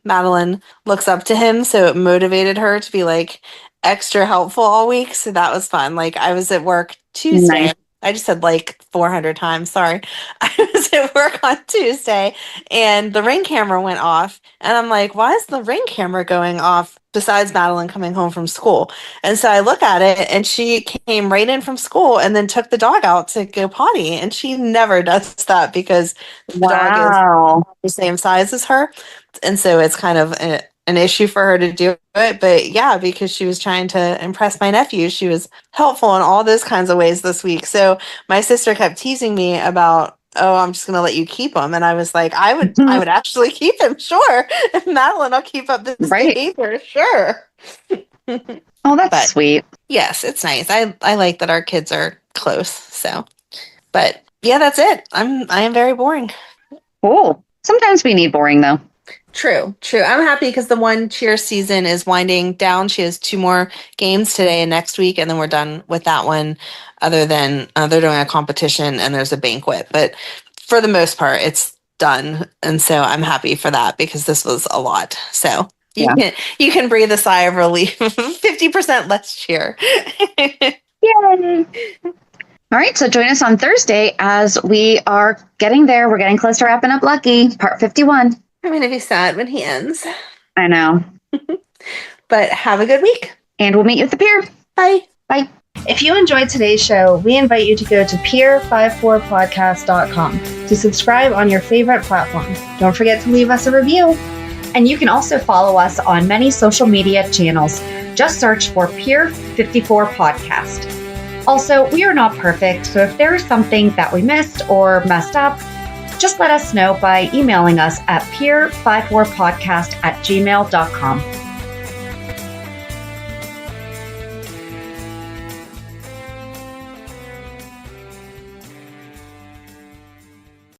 Madeline looks up to him, so it motivated her to be like extra helpful all week. So that was fun. Like I was at work Tuesday. Nice. I just said like 400 times. Sorry. I was at work on Tuesday and the Ring camera went off. And I'm like, why is the Ring camera going off besides Madeline coming home from school? And so I look at it and she came right in from school and then took the dog out to go potty. And she never does that because the dog is the same size as her. And so it's kind of an issue for her to do it. But yeah, because she was trying to impress my nephew, she was helpful in all those kinds of ways this week. So my sister kept teasing me about, oh, I'm just going to let you keep him. And I was like, I would actually keep him. Sure. If Madeline will keep up this behavior. Sure. Oh, that's sweet. Yes, it's nice. I like that our kids are close. So, but yeah, that's it. I am very boring. Cool. Sometimes we need boring though. True. I'm happy because the one cheer season is winding down. She has 2 more games today and next week, and then we're done with that one, other than they're doing a competition and there's a banquet. But for the most part, it's done. And so I'm happy for that because this was a lot. So you can breathe a sigh of relief. 50% less cheer. Yay! All right, so join us on Thursday as we are getting there. We're getting close to wrapping up Lucky, part 51. I'm going to be sad when he ends. I know. But have a good week. And we'll meet you at the pier. Bye. Bye. If you enjoyed today's show, we invite you to go to pier54podcast.com to subscribe on your favorite platform. Don't forget to leave us a review. And you can also follow us on many social media channels. Just search for Pier 54 Podcast. Also, we are not perfect, so if there is something that we missed or messed up, just let us know by emailing us at peer54podcast@gmail.com.